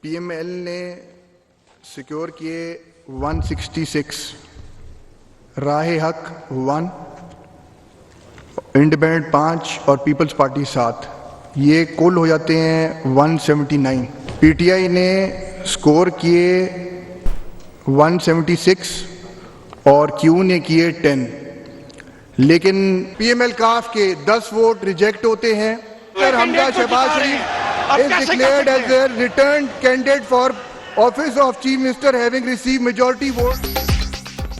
PML ने secure किए 166, राह हक 1, इंडिपेंडेंट 5 और पीपल्स पार्टी 7, ये कुल हो जाते हैं 179। पीटीआई ने स्कोर किए 176 और क्यू ने किए 10, लेकिन पीएमएल काफ के 10 वोट रिजेक्ट होते हैं। Sir Hamza Shahbaz Sharif is declared as a return candidate for office of chief minister having receive majority vote.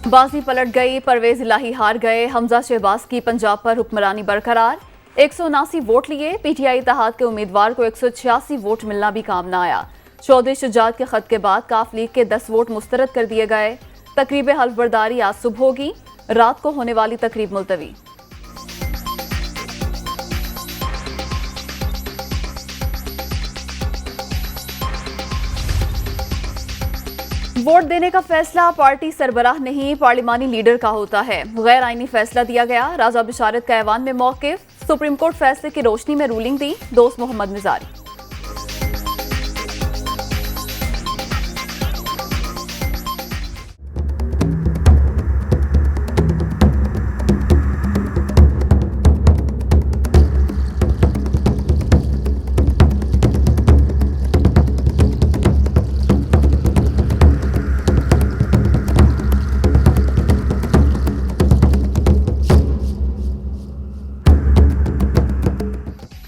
बाजी पलट गई, परवेज इलाही हार गए, हमजा शहबाज की पंजाब पर हुक्मरानी बरकरार। 179 वोट लिए, पीटीआई इत्तेहाद के उम्मीदवार को 186 वोट मिलना भी काम न आया। चौधरी शुजात के खत के बाद काफ लीग के 10 वोट मुस्तरद कर दिए गए। तकरीब हल्फ बर्दारी आज सुबह होगी, रात को होने वाली तकरीब मुलतवी। वोट देने का फैसला पार्टी सरबराह नहीं, पार्लिमानी लीडर का होता है। गैर आईनी फैसला दिया गया, राजा बिशारत का ऐवान में मौकिफ। सुप्रीम कोर्ट फैसले की रोशनी में रूलिंग दी, Dost Mohammad Nizari.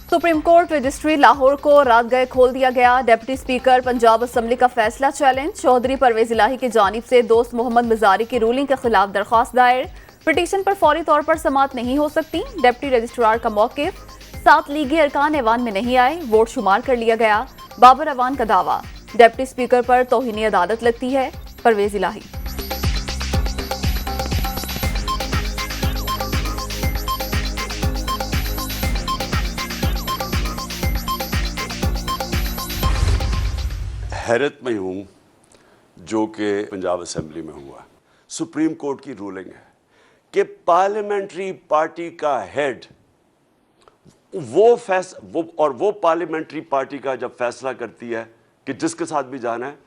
Supreme court registry Lahore को रात गए खोल दिया गया। डिप्टी स्पीकर पंजाब असेंबली का फैसला चैलेंज, चौधरी परवेज इलाही की जानिब से दोस्त मोहम्मद मिजारी की रूलिंग के खिलाफ दरख्वास्त दायर। पिटीशन पर फौरी तौर पर समाअत नहीं हो सकती, डिप्टी रजिस्ट्रार का मौकिफ। 7 लीगी अरकान ऐवान में नहीं आए, वोट शुमार कर लिया गया। बाबर अवान का दावा, डिप्टी स्पीकर पर तौहीन अदालत लगती है, परवेज इलाही। हैरत में हूँ जो कि पंजाब असेंबली में हुआ। सुप्रीम कोर्ट की रूलिंग है कि पार्लियामेंट्री पार्टी का हेड वो पार्लियामेंट्री पार्टी का जब फैसला करती है कि जिसके साथ भी जाना है,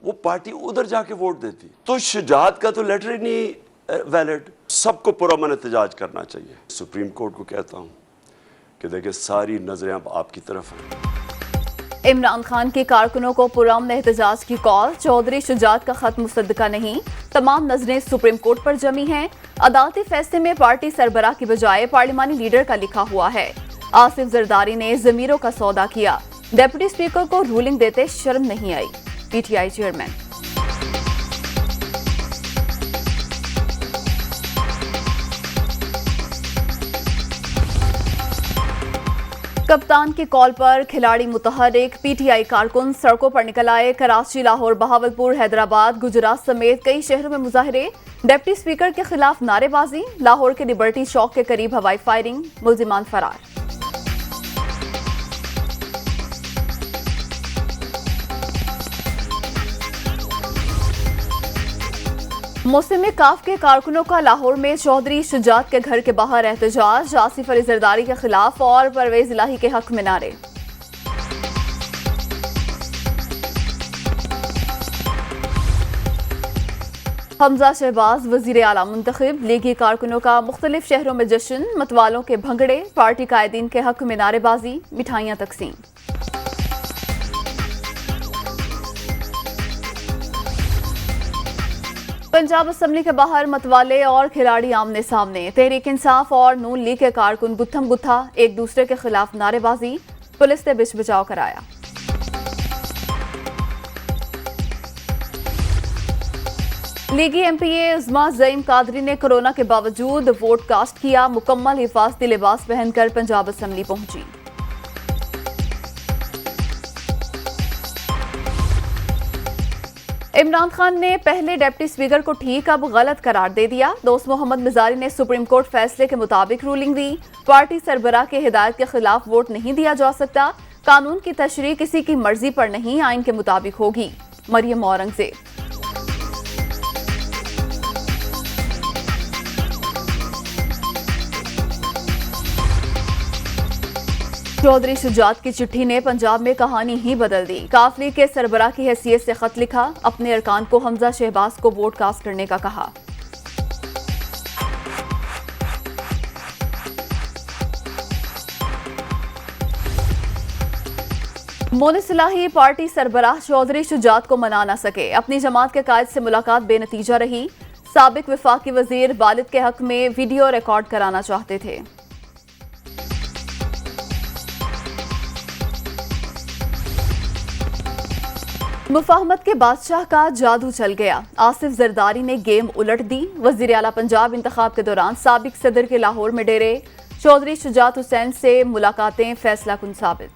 वो पार्टी उधर जाके वोट देती। तो शुजात का तो लेटर ही नहीं वैलिड। सबको पुरअमन एहतजाज करना चाहिए। सुप्रीम कोर्ट को कहता हूँ कि देखिए, सारी नजरें अब आपकी तरफ हैं। इमरान खान के कारकुनों को पुरअमन एहतजाज की कॉल, चौधरी शुजात का खत मुसद्दका नहीं, तमाम नजरें सुप्रीम कोर्ट पर जमी हैं। अदालती फैसले में पार्टी सरबराह की बजाय पार्लिमानी लीडर का लिखा हुआ है। आसिफ जरदारी ने जमीरों का सौदा किया, डिप्टी स्पीकर को रूलिंग देते शर्म नहीं आई, पीटीआई चेयरमैन। कप्तान की कॉल पर खिलाड़ी मुतहरिक, पीटीआई कारकुन सड़कों पर निकल आए। कराची, लाहौर, बहावलपुर, हैदराबाद, गुजरात समेत कई शहरों में मुजाहरे। डिप्टी स्पीकर के खिलाफ नारेबाजी, लाहौर के लिबर्टी चौक के करीब हवाई फायरिंग, मुल्जिमान फरार। मौसम काफ के कारकुनों का लाहौर में चौधरी शुजात के घर के बाहर एहतजाज, आसिफ अली जरदारी के खिलाफ और परवेज इलाही के हक में नारे। हमजा शहबाज वजीर आला मुंतखब, लीगी कारकुनों का मुख्तलिफ शहरों में जश्न, मतवालों के भंगड़े, पार्टी कायदीन के हक में नारेबाजी, मिठाइयां तकसीम। पंजाब असेंबली के बाहर मतवाले और खिलाड़ी आमने सामने, तहरीक इंसाफ और नून लीग के कारकुन गुत्थम गुत्था, एक दूसरे के खिलाफ नारेबाजी, पुलिस ने बिच बचाव कराया। लीगी एमपीए उज़्मा ज़ईम कादरी ने कोरोना के बावजूद वोट कास्ट किया, मुकम्मल हिफाजती लिबास पहनकर पंजाब असेंबली पहुंची। इमरान खान ने पहले डिप्टी स्पीकर को ठीक, अब गलत करार दे दिया। दोस्त मोहम्मद मिजारी ने सुप्रीम कोर्ट फैसले के मुताबिक रूलिंग दी। पार्टी सरबराह के हिदायत के खिलाफ वोट नहीं दिया जा सकता। कानून की तशरीह किसी की मर्जी पर नहीं, आइन के मुताबिक होगी, मरियम औरंगजेब। चौधरी शुजात की चिट्ठी ने पंजाब में कहानी ही बदल दी। काफ लीग के सरबराह की हैसियत से खत लिखा, अपने अरकान को हमजा शहबाज को वोट कास्ट करने का कहा। मोनिसलाही पार्टी सरबराह चौधरी शुजात को मना न सके, अपनी जमात के कायद से मुलाकात बेनतीजा रही। साबिक वफाकी वजीर वालिद के हक में वीडियो रिकॉर्ड कराना चाहते थे। मुफाहमत के बादशाह का जादू चल गया, आसिफ जरदारी ने गेम उलट दी। वजीर आला पंजाब इंतखाब के दौरान साबिक सदर के लाहौर में डेरे, चौधरी शुजात हुसैन से मुलाकातें फैसला कुन साबित।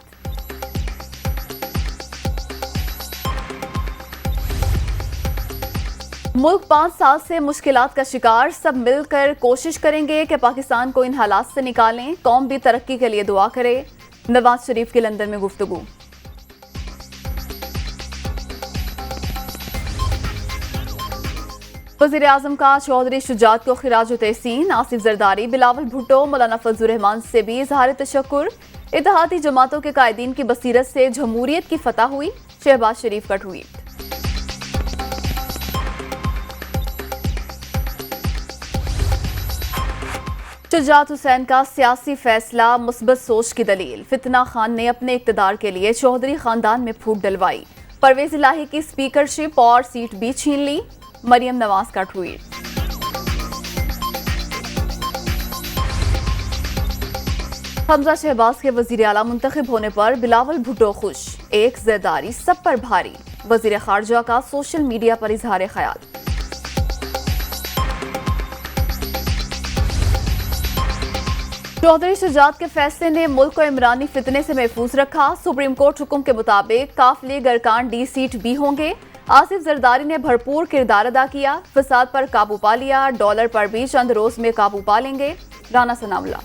मुल्क 5 साल से मुश्किलात का शिकार, सब मिलकर कोशिश करेंगे कि पाकिस्तान को इन हालात से निकालें, कौम भी तरक्की के लिए दुआ करे। नवाज शरीफ की लंदन में गुफ्तगू। वज़ीर आज़म का चौधरी शुजात को खिराज तहसीन, आसिफ जरदारी, बिलावल भुट्टो, मौलाना फजल रहमान से भी इजहार तशक्कुर। इत्तेहादी जमातों के कायदीन की बसीरत से जमहूरियत की फतह हुई, शहबाज शरीफ का ट्वीट। शुजात हुसैन का सियासी फैसला मुस्बत सोच की दलील, फितना खान ने अपने इक्तदार के लिए चौधरी खानदान में फूट डलवाई, परवेज इलाही की स्पीकरशिप और सीट भी छीन ली। मरियम नवाज का ट्वीट। हमजा शहबाज के वजीर आला मुंतखब होने पर बिलावल भुट्टो खुश, एक जरदारी सब पर भारी। वजीर खारजा का सोशल मीडिया पर इजहार ख्याल। चौधरी शुजात के फैसले ने मुल्क को इमरानी फितने से महफूज रखा। सुप्रीम कोर्ट हुक्म के मुताबिक काफ लीग अरकान डी सीट भी होंगे। आसिफ जरदारी ने भरपूर किरदार अदा किया, फसाद पर काबू पा लिया, डॉलर पर भी चंद रोज में काबू पा लेंगे। राना सनाउल्लाह।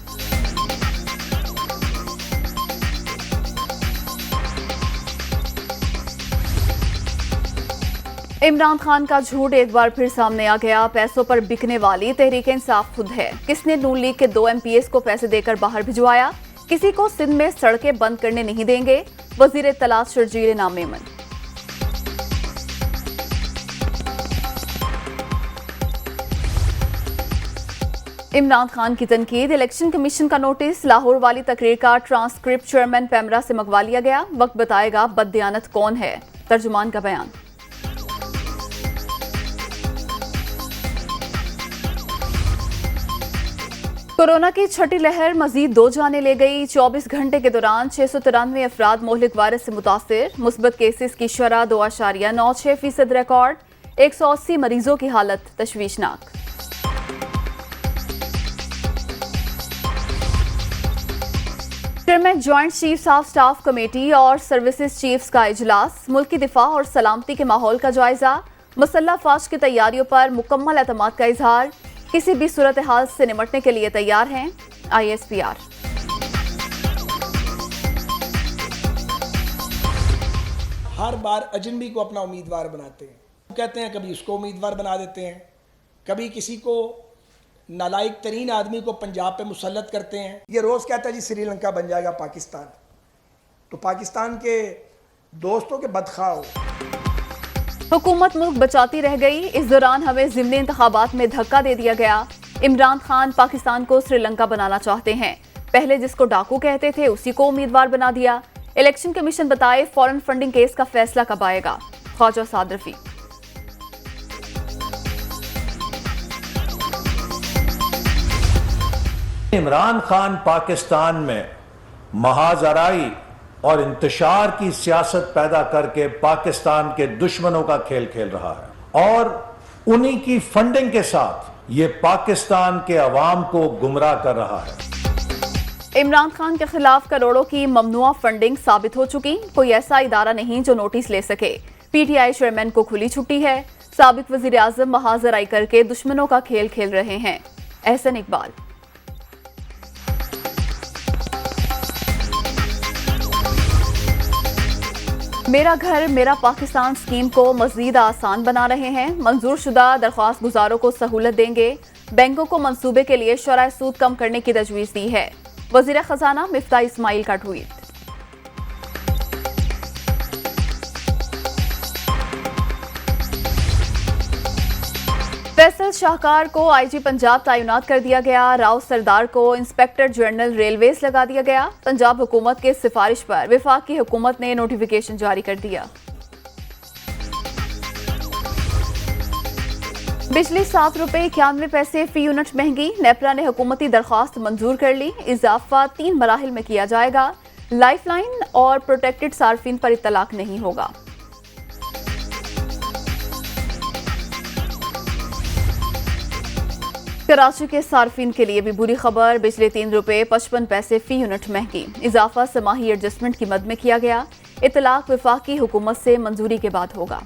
इमरान खान का झूठ एक बार फिर सामने आ गया, पैसों पर बिकने वाली तहरीक इंसाफ खुद है। किसने नून लीग के 2 MPs को पैसे देकर बाहर भिजवाया? किसी को सिंध में सड़कें बंद करने नहीं देंगे, वजीर इत्तलात शर्जील नाम मेमन। इमरान खान की तनकीद, इलेक्शन कमीशन का नोटिस, लाहौर वाली तकरीर का ट्रांसक्रिप्ट चेयरमैन पैमरा से मंगवा लिया गया, वक्त बताएगा बददियानत कौन है, तर्जुमान का बयान। कोरोना की छठी लहर मजीद 2 जाने ले गई। 24 घंटे के दौरान 693 अफराद मोहलिक वायरस से मुतासिर, मुस्बत केसेस की शरह 2.96% रिकॉर्ड। 180 मरीजों की हालत तशवीशनाक। Chairman joint chiefs of staff committee और सर्विसेज चीफ्स का इजलास, मुल्की दिफा और सलामती के माहौल का जायजा, मुसल्लह फौज की तैयारियों पर मुकम्मल एतमाद का इजहार, किसी भी सूरत हाल से निपटने के लिए तैयार हैं ISPR। हर बार अजनबी को अपना उम्मीदवार बनाते हैं, कहते हैं कभी उसको उम्मीदवार बना देते हैं, कभी किसी को नालायक तरीन आदमी को पंजाब पे मुसल्लत करते हैं। ये रोज़ कहता है जी श्रीलंका बन जाएगा पाकिस्तान, तो पाकिस्तान के दोस्तों के बदखा हो। हुकूमत मुल्क बचाती रह गई, इस दौरान हमें ज़िमनी इंतखाबात में धक्का दे दिया गया। इमरान खान पाकिस्तान को श्रीलंका बनाना चाहते हैं, पहले जिसको डाकू कहते थे उसी को उम्मीदवार बना दिया। इलेक्शन कमीशन बताए फॉरेन फंडिंग केस का फैसला कब आएगा, ख्वाजा साद रफी। इमरान खान पाकिस्तान में महाजराई और इंतशार की सियासत पैदा करके पाकिस्तान के दुश्मनों का खेल खेल रहा है और उन्हीं की फंडिंग के साथ ये पाकिस्तान के अवाम को गुमराह कर रहा है। इमरान खान के खिलाफ करोड़ों की ममनुआ फंडिंग साबित हो चुकी, कोई ऐसा इदारा नहीं जो नोटिस ले सके। PTI चेयरमैन को खुली छुट्टी है, साबिक वजीर आजम महाजराई करके दुश्मनों का खेल खेल रहे हैं। एहसन इकबाल। मेरा घर मेरा पाकिस्तान स्कीम को मजीद आसान बना रहे हैं, मंजूर शुदा दरख्वास्त गुजारों को सहूलत देंगे, बैंकों को मंसूबे के लिए शरह सूद कम करने की तजवीज़ दी है। वजीर खजाना मिफ्ता इस्माइल का ट्वीट। फैसल शाहकार को आईजी पंजाब तैनात कर दिया गया। राव सरदार को इंस्पेक्टर जनरल रेलवेज लगा दिया गया। पंजाब हुकूमत के सिफारिश पर वफाकी हुकूमत ने नोटिफिकेशन जारी कर दिया। बिजली ₹7.91 फी यूनिट महंगी। नेपरा ने हुकूमती दरख्वास्त मंजूर कर ली। इजाफा 3 मराहिल में किया जाएगा। लाइफलाइन और प्रोटेक्टेड सार्फिन पर इतलाक नहीं होगा। कराची के सार्फिन के लिए भी बुरी खबर। बिजली ₹3.55 फी यूनिट महंगी। इजाफा समाही एडजस्टमेंट की मद में किया गया। इतलाक वफाकी हुकूमत से मंजूरी के बाद होगा।